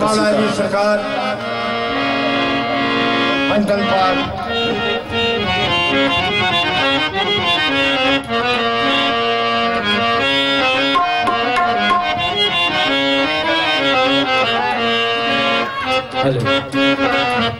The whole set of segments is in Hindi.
मौला अली सरकार पंचन पाक हेलो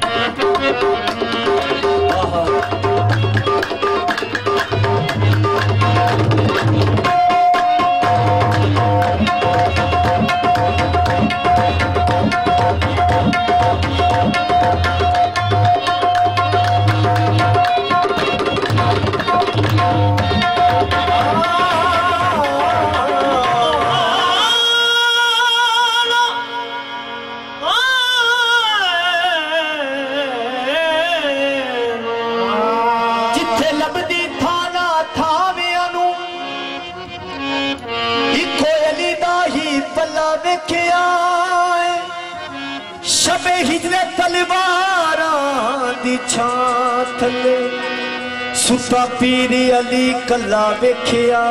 शबे हिजरे तलवारा दी छां थले सुता पीरी अली कला वेखिया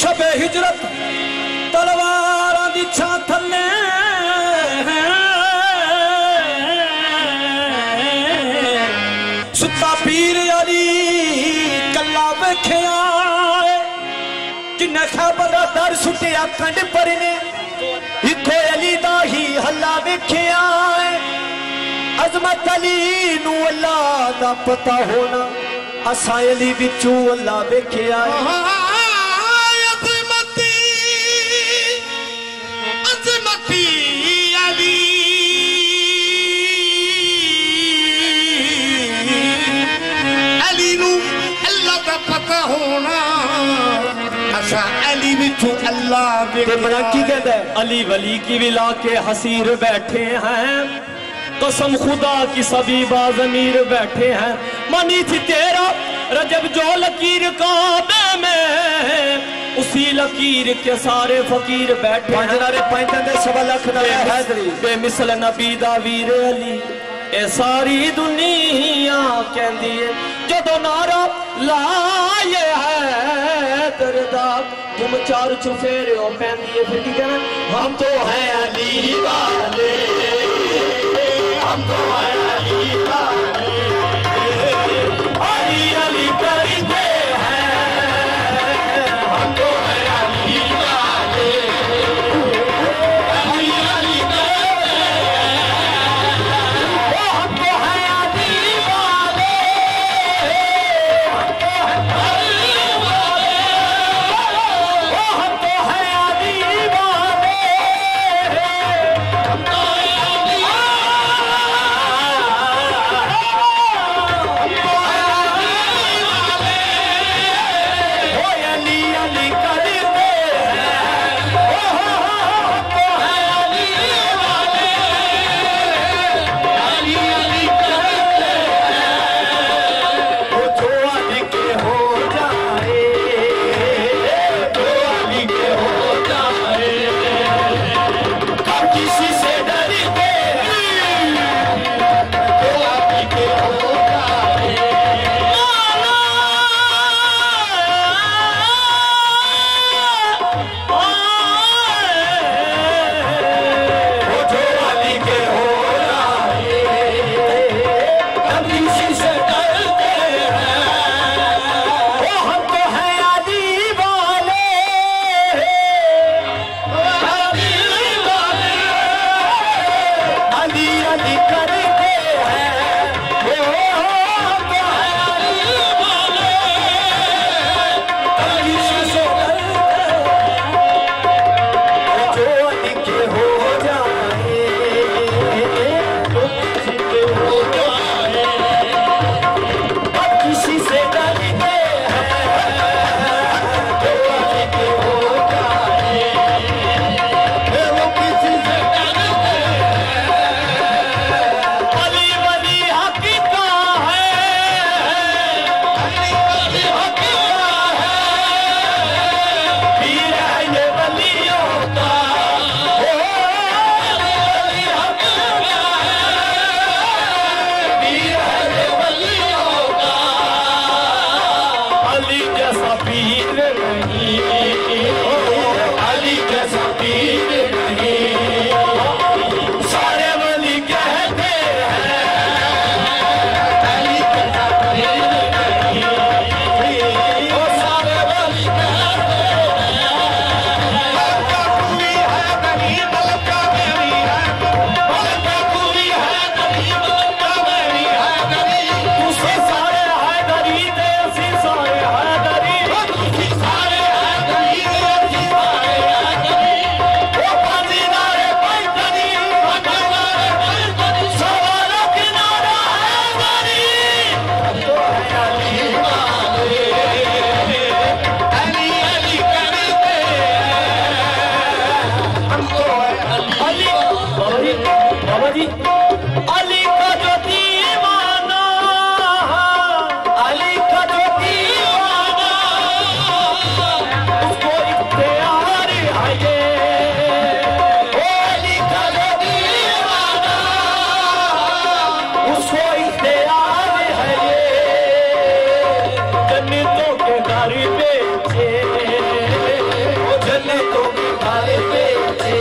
शबे हिजरत तलवारा दी छां थले सुता पीरी अली कला वेखिया जिन्हें खैबर दा दर सुटिया कंड पर ने इको अली दा ही हल्ला वेखिया अजमत अली नू अल्लाह दा पता होना असा अली विचू अल्लाह वेखिया अजमती अजमती अली अली नू अल्लाह दा पता होना अली विचू अल्लाह बड़ा की कहता है अली वली की विला के हसीर बैठे हैं कसम खुदा की सभी बाज़मीर बैठे हैं मनी थी तेरा रजब जो लकीर काबे में उसी लकीर के सारे फकीर बैठे हैं बेमिसल नबी दा वीर अली ए सारी दुनिया कहती है जदों नारा लाए है दरदा तुम चार चुफेरे हो पहनती है फिर की कहना हम तो हैं अली वाले हम तो हैं अली वाले अली अली करते हैं हम तो हैं अली वाले अली अली करते हैं हम तो हैं अली वाले हम तो हैं अली वाले हम तो हैं अली वाले हम तो हैं अली वाले बाबा जी अली का जो दीवाना, अली का जो दीवाना, उसको इख्तियार है ये, ओ अली का जो दीवाना, उसको इख्तियार है ये, जन्नतों के घर बेचे, ओ जन्नतों के घर बेचे,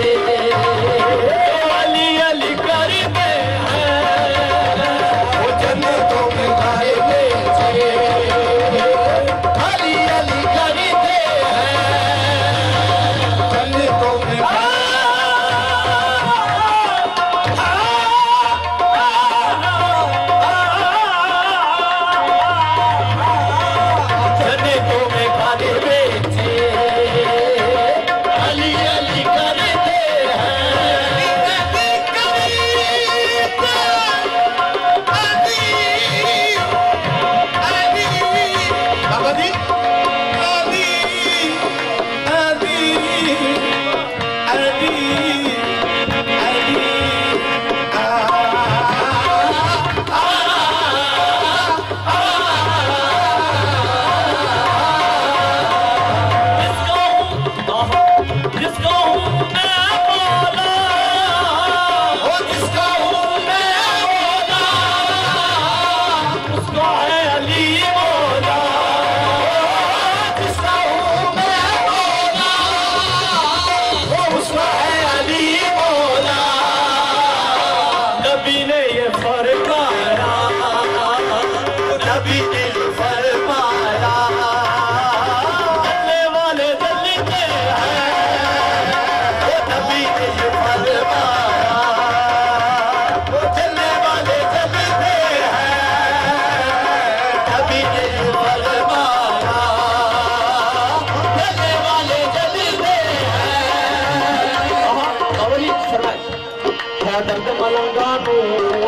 दर्द मलंगानू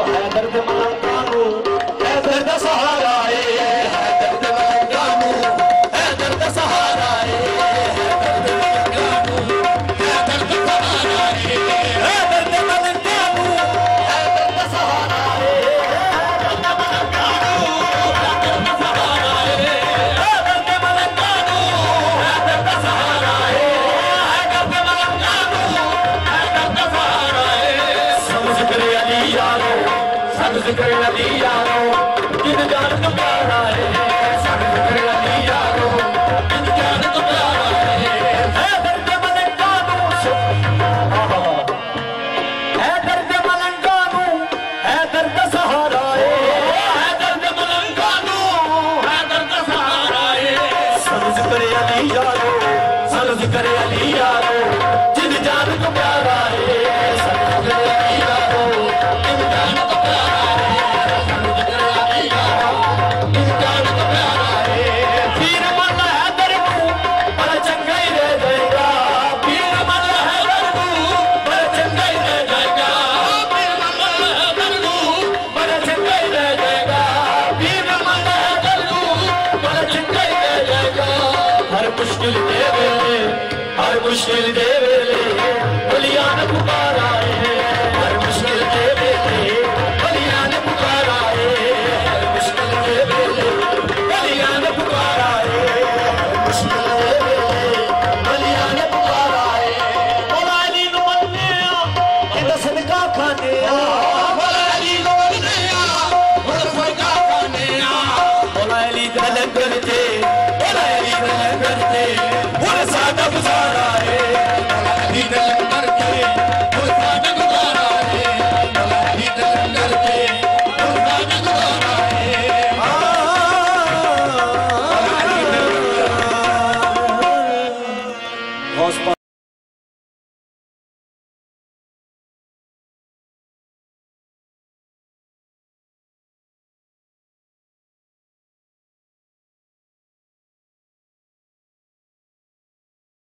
है, दर्द मलंगानू है, दर्द सहारा है, दर्द मलंगानू है, दर्द सहारा है, दर्द मलंगानू है, दर्द सहारा है, दर्द मलंगानू है, दर्द सहारा है, दर्द मलंगानू है, दर्द सहारा है, दर्द मलंगानू है, दर्द सहारा है, दर्द मलंगानू है, दर्द सहारा है। ज़िक्र अली यारो, सब ज़िक्र अली यारो, जिन जान को प्यारा है, सब ज़िक्र अली यारो, जिन जान को प्यारा है, दर्द मलंगानू है, दर्द मलंगानू है, दर्द सहारा है, दर्द मलंगानू है, दर्द सहारा है, सब ज़िक्र अली यारो, सब ज़िक्र अली यारो, जिन जान को प्यारा है, सब ज़िक्र अली यारो, जिन जान को प्यारा है, सब ज़िक्र अली यारो, जिन जान को प्यारा है। पीर मन है दरबू पर चंगा ही रह जाएगा, पीर मन है दरबू पर चंगा ही रह जाएगा, पीर मन है दरबू पर चंगा ही रह जाएगा, पीर मन है दरबू पर चंगा ही रह जाएगा। हर मुश्किल दे वेले, हर मुश्किल दे वेले बलियान पुकारा है, हर मुश्किल दे वेले बलियान पुकारा है, हर मुश्किल दे वेले बलियान पुकारा है, हर मुश्किल दे वेले बलियान पुकारा है। मौला अली नूं मन्ने आ इंदा सदका खाने आ, मौला अली नूं मन्ने आ इंदा सदका खाने आ, मौला अली दा लंगर ते, मौला अली दा लंगर ते हुण साडा गुजारा है, मौला अली दा लंगर ते हुण साडा गुजारा है, मौला अली दा लंगर ते हुण साडा गुजारा है। मौला अली दा